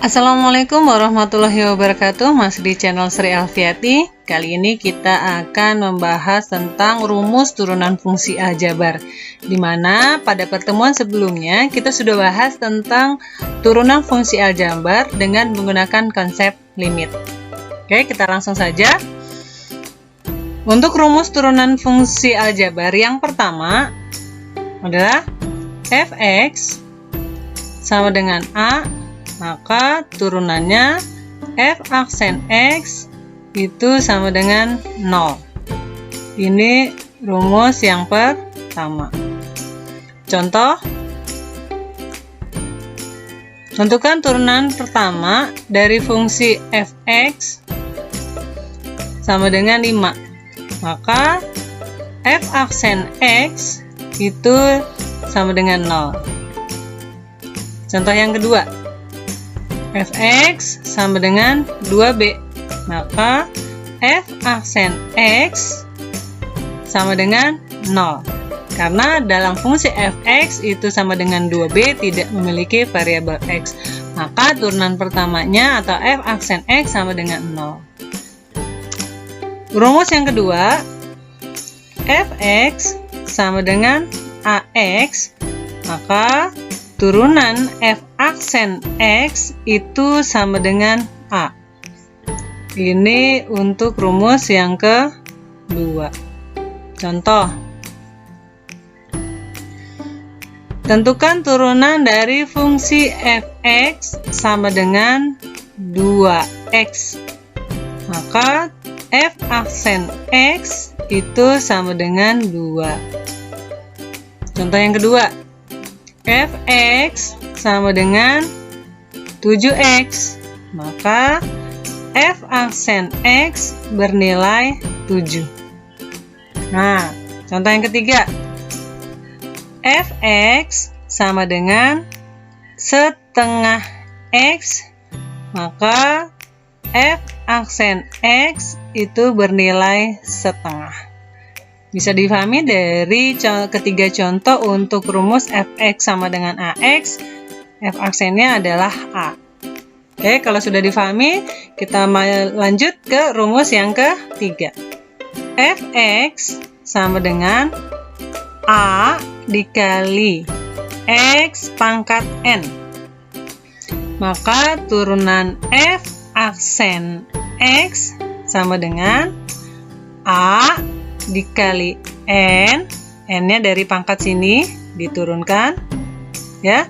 Assalamualaikum warahmatullahi wabarakatuh. Masih di channel Sri Alfiati. Kali ini kita akan membahas tentang rumus turunan fungsi aljabar, dimana pada pertemuan sebelumnya kita sudah bahas tentang turunan fungsi aljabar dengan menggunakan konsep limit. Oke, kita langsung saja. Untuk rumus turunan fungsi aljabar yang pertama adalah fx sama dengan a, maka turunannya f aksen x itu sama dengan 0. Ini rumus yang pertama. Contoh, tentukan turunan pertama dari fungsi fx sama dengan 5. Maka f aksen x itu sama dengan 0. Contoh yang kedua, fx sama dengan 2b, maka f aksen x sama dengan 0. Karena dalam fungsi fx itu sama dengan 2b tidak memiliki variabel x, maka turunan pertamanya atau f aksen x sama dengan 0. Rumus yang kedua, fx sama dengan ax, maka turunan f aksen x itu sama dengan a. Ini untuk rumus yang kedua. Contoh, tentukan turunan dari fungsi fx sama dengan 2x. Maka f aksen x itu sama dengan 2. Contoh yang kedua, fx sama dengan 7x, maka f aksen x bernilai 7. Nah, contoh yang ketiga, fx sama dengan setengah x, maka f aksen x itu bernilai setengah. Bisa difahami dari ketiga contoh untuk rumus fx sama dengan ax, f aksennya adalah a. Oke, kalau sudah difahami, kita lanjut ke rumus yang ketiga. Fx sama dengan a dikali x pangkat n. Maka turunan f aksen x sama dengan a dikali n, n-nya dari pangkat sini diturunkan, ya,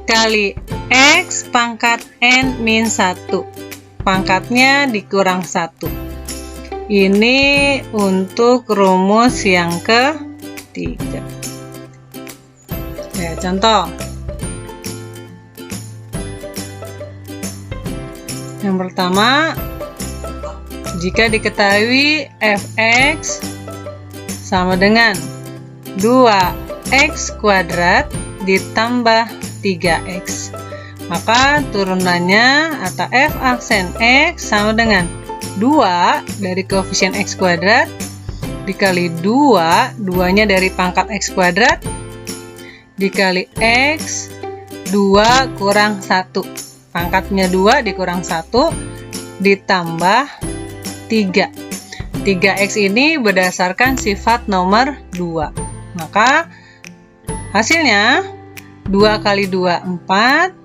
kali x pangkat n min 1, pangkatnya dikurang 1. Ini untuk rumus yang ketiga. Ya, contoh. Yang pertama, jika diketahui fx sama dengan 2x kuadrat ditambah 3x, maka turunannya atau f aksen x sama dengan 2 dari koefisien x kuadrat dikali 2, 2-nya dari pangkat x kuadrat, dikali x 2 kurang 1, pangkatnya 2 dikurang 1, ditambah 3. 3x ini berdasarkan sifat nomor 2. Maka hasilnya 2 kali 2, 4.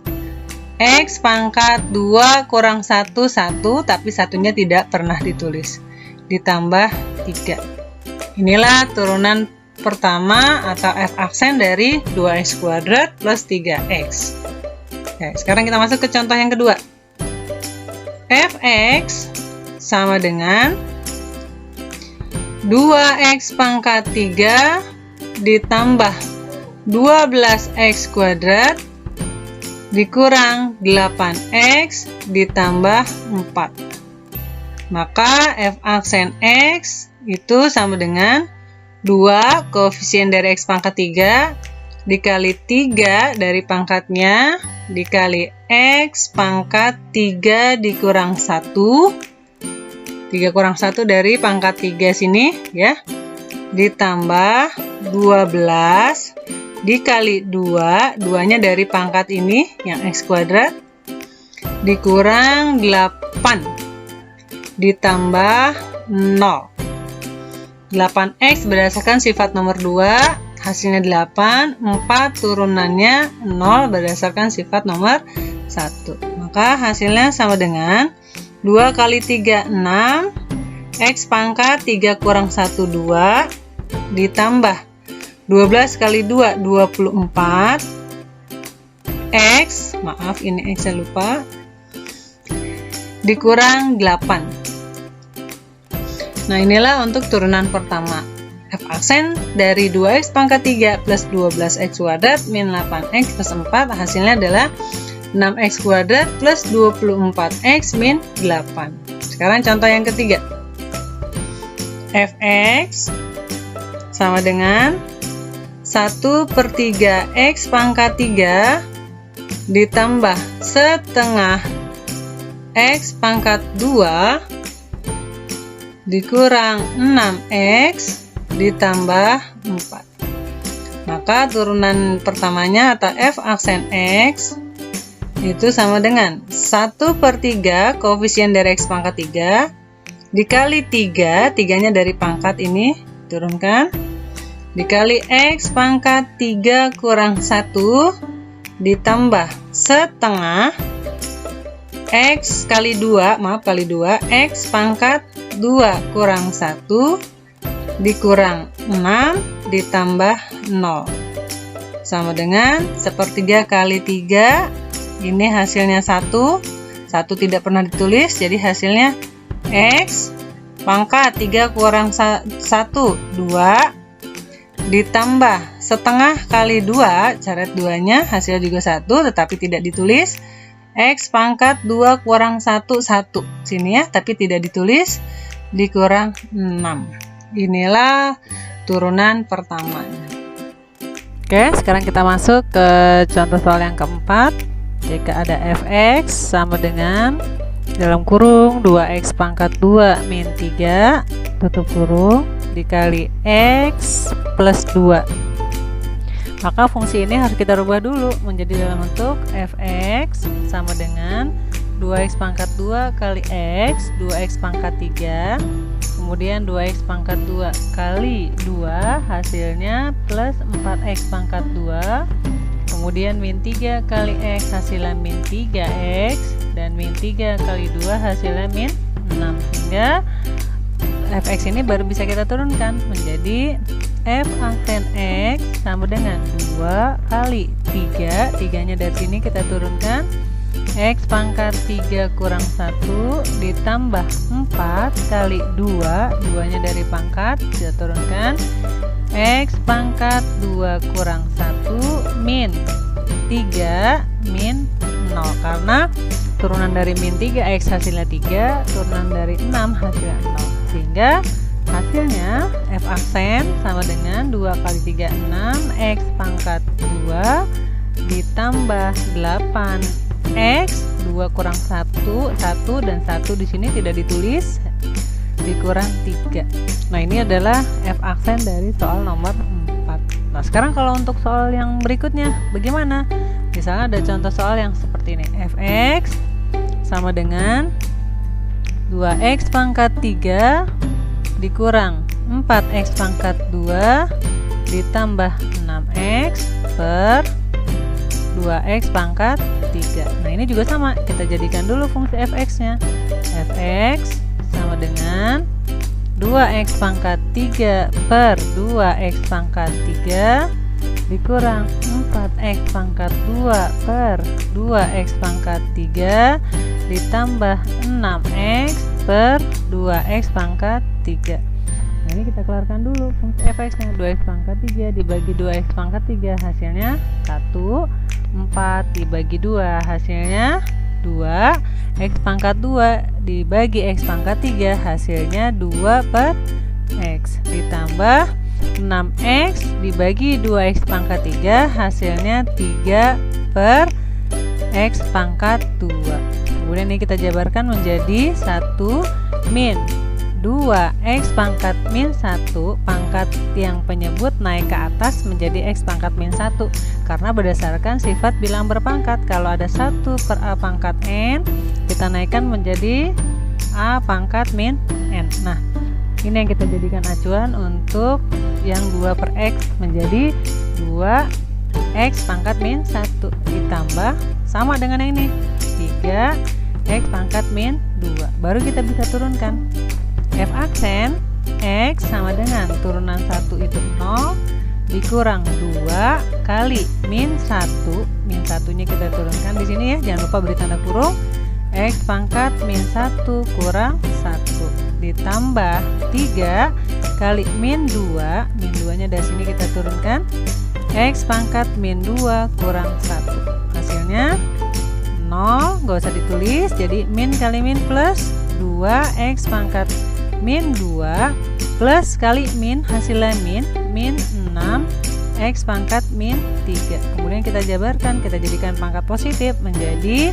X pangkat 2 kurang 1, 1. Tapi satunya tidak pernah ditulis. Ditambah 3. Inilah turunan pertama atau f aksen dari 2x kuadrat plus 3x. Oke, sekarang kita masuk ke contoh yang kedua. Fx sama dengan 2x pangkat 3 ditambah 12x kuadrat dikurang 8x ditambah 4. Maka f aksen x itu sama dengan 2 koefisien dari x pangkat 3 dikali 3 dari pangkatnya dikali x pangkat 3 dikurang 1. 3 kurang 1 dari pangkat 3 sini, ya, ditambah 12 dikali 2, 2-nya dari pangkat ini yang X kuadrat, dikurang 8 ditambah 0. 8X berdasarkan sifat nomor 2 hasilnya 8, 4 turunannya 0 berdasarkan sifat nomor 1. Maka hasilnya sama dengan 2 kali 3, 6, X pangkat 3 kurang 1, 2, ditambah 12 kali 2, 24, X, maaf ini X saya lupa, dikurang 8. Nah, inilah untuk turunan pertama. F aksen dari 2X pangkat 3 plus 12X kuadrat min 8X plus 4 hasilnya adalah 6X kuadrat plus 24X min 8. Sekarang contoh yang ketiga. Fx sama dengan 1/3X pangkat 3 ditambah setengah X pangkat 2 dikurang 6X ditambah 4. Maka turunan pertamanya atau F aksen X itu sama dengan 1/3 koefisien dari X pangkat 3 dikali 3, 3-nya dari pangkat ini turunkan, dikali X pangkat 3 kurang 1 ditambah setengah X kali 2, maaf kali 2, X pangkat 2 kurang 1 dikurang 6 ditambah 0 sama dengan 1/3 kali 3, ini hasilnya 1 tidak pernah ditulis, jadi hasilnya X pangkat 3 kurang 1, 2 ditambah setengah kali 2, coret 2-nya hasilnya juga 1 tetapi tidak ditulis, X pangkat 2 kurang 1, 1 sini ya, tapi tidak ditulis, dikurang 6. Inilah turunan pertamanya. Oke, sekarang kita masuk ke contoh soal yang keempat. Jika ada Fx sama dengan dalam kurung 2X pangkat 2 min 3 tutup kurung dikali X plus 2. Maka fungsi ini harus kita rubah dulu menjadi dalam bentuk Fx sama dengan 2X pangkat 2 kali X, 2X pangkat 3, kemudian 2X pangkat 2 kali 2 hasilnya plus 4X pangkat 2, kemudian min 3 kali X hasilnya min 3X, dan min 3 kali 2 hasilnya min 6, sehingga Fx ini baru bisa kita turunkan menjadi F aksen X sama dengan 2 kali 3, 3-nya dari sini kita turunkan, X pangkat 3 kurang 1 ditambah 4 kali 2, 2-nya dari pangkat kita turunkan, X pangkat 2 kurang 1 min 3 min 0, karena turunan dari min 3 X hasilnya 3, turunan dari 6 hasilnya 0, sehingga hasilnya F aksen sama dengan 2 kali 3, 6, X pangkat 2 ditambah 8 X 2 kurang 1, 1 dan 1 di sini tidak ditulis, dikurang 3. Nah, ini adalah F aksen dari soal nomor 4. Nah, sekarang kalau untuk soal yang berikutnya bagaimana? Misalnya ada contoh soal yang seperti ini. Fx sama dengan 2X pangkat 3 dikurang 4X pangkat 2 ditambah 6X per 2X pangkat 3. Nah, ini juga sama, kita jadikan dulu fungsi Fx-nya. Fx sama dengan 2X pangkat 3 per 2X pangkat 3 dikurang 4X pangkat 2 per 2X pangkat 3 ditambah 6X per 2X pangkat 3. Nah, ini kita keluarkan dulu fungsi Fx-nya. 2X pangkat 3 dibagi 2X pangkat 3 hasilnya 1, 4 dibagi 2 hasilnya 2, X pangkat 2 dibagi X pangkat 3 hasilnya 2 per X ditambah 6X dibagi 2X pangkat 3 hasilnya 3 per X pangkat 2. Kemudian ini kita jabarkan menjadi 1 min 2x pangkat min 1, pangkat yang penyebut naik ke atas menjadi x pangkat min 1, karena berdasarkan sifat bilang berpangkat. Kalau ada 1 per a pangkat n, kita naikkan menjadi a pangkat min n. Nah, ini yang kita jadikan acuan untuk yang 2 per x menjadi 2x pangkat min 1 ditambah sama dengan yang ini 3x pangkat min 2. Baru kita bisa turunkan. F aksen x sama dengan turunan 1 itu 0 dikurang 2 kali min 1. Min 1-nya kita turunkan di sini ya, jangan lupa beri tanda kurung. X pangkat min 1 kurang 1 ditambah 3 kali min 2. Min 2-nya dari sini kita turunkan. X pangkat min 2 kurang 1. Hasilnya 0, gak usah ditulis, jadi min kali min plus 2x pangkat min 2 plus kali min, hasilnya min 6x pangkat min 3. Kemudian kita jabarkan, kita jadikan pangkat positif menjadi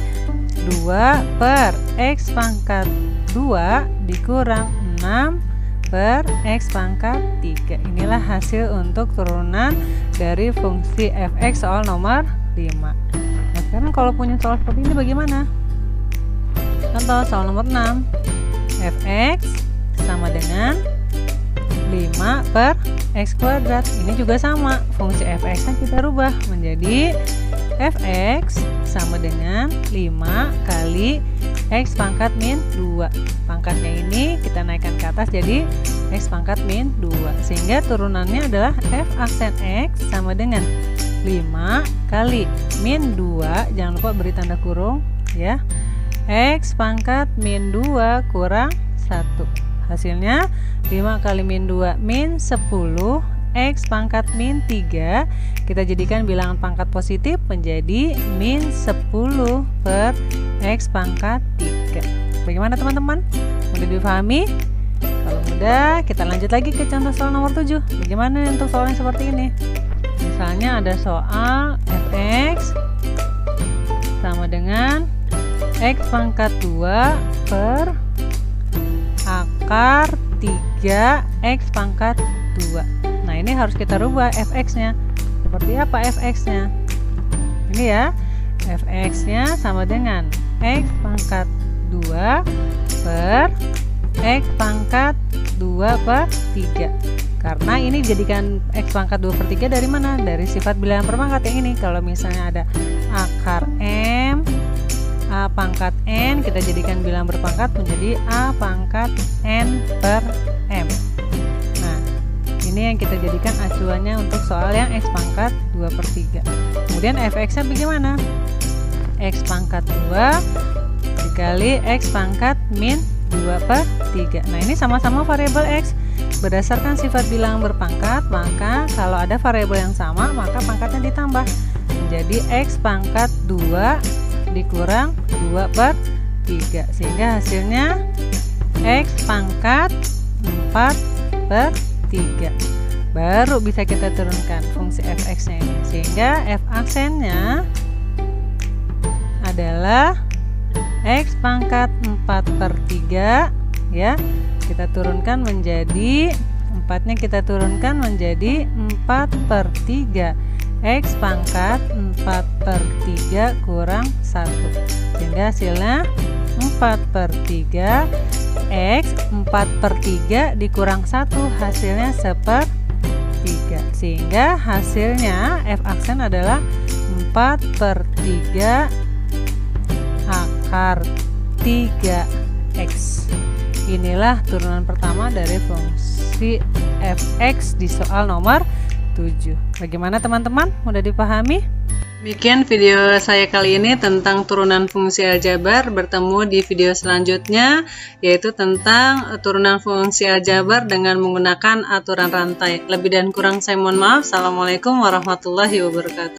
2 per x pangkat 2 dikurang 6 per x pangkat 3. Inilah hasil untuk turunan dari fungsi fx soal nomor 5. Nah, sekarang kalau punya soal seperti ini bagaimana? Contoh soal nomor 6. Fx sama dengan 5 per x kuadrat. Ini juga sama, fungsi fx kan kita rubah menjadi fx sama dengan 5 kali x pangkat min 2. Pangkatnya ini kita naikkan ke atas jadi x pangkat min 2, sehingga turunannya adalah f aksen x sama dengan 5 kali min 2, jangan lupa beri tanda kurung ya, x pangkat min 2 kurang 1. Hasilnya 5 kali min 2 min 10, x pangkat min 3 kita jadikan bilangan pangkat positif menjadi min 10 per x pangkat 3. Bagaimana teman-teman? Mudah dipahami? Kalau mudah, kita lanjut lagi ke contoh soal nomor 7. Bagaimana untuk soal yang seperti ini? Misalnya ada soal fx sama dengan x pangkat 2 per akar 3x pangkat 2. Nah, ini harus kita rubah fx-nya. Seperti apa fx-nya? Ini ya, fx-nya sama dengan x pangkat 2 per x pangkat 2 per 3. Karena ini dijadikan x pangkat 2 per 3 dari mana? Dari sifat bilangan berpangkat yang ini. Kalau misalnya ada akar m a pangkat n, kita jadikan bilangan berpangkat menjadi a pangkat n per m. Nah, ini yang kita jadikan acuannya untuk soal yang x pangkat 2 per 3. Kemudian fx nya bagaimana? X pangkat 2 dikali x pangkat min 2 per 3. Nah, ini sama-sama variabel x. Berdasarkan sifat bilangan berpangkat, maka kalau ada variabel yang sama, maka pangkatnya ditambah menjadi x pangkat 2 dikurang 2 per 3, sehingga hasilnya x pangkat 4 per 3. Baru bisa kita turunkan fungsi fx nya ini, sehingga f aksennya adalah x pangkat 4 per 3 ya. Kita turunkan menjadi 4-nya kita turunkan menjadi 4 per 3, x pangkat 4 per 3 kurang 1, sehingga hasilnya 4 per 3 x 4 per 3 dikurang 1, hasilnya 1/3, sehingga hasilnya f aksen adalah 4 per 3 akar 3x. Inilah turunan pertama dari fungsi fx di soal nomor 7. Bagaimana teman-teman? Mudah dipahami? Demikian video saya kali ini tentang turunan fungsi aljabar. Bertemu di video selanjutnya, yaitu tentang turunan fungsi aljabar dengan menggunakan aturan rantai. Lebih dan kurang saya mohon maaf. Assalamualaikum warahmatullahi wabarakatuh.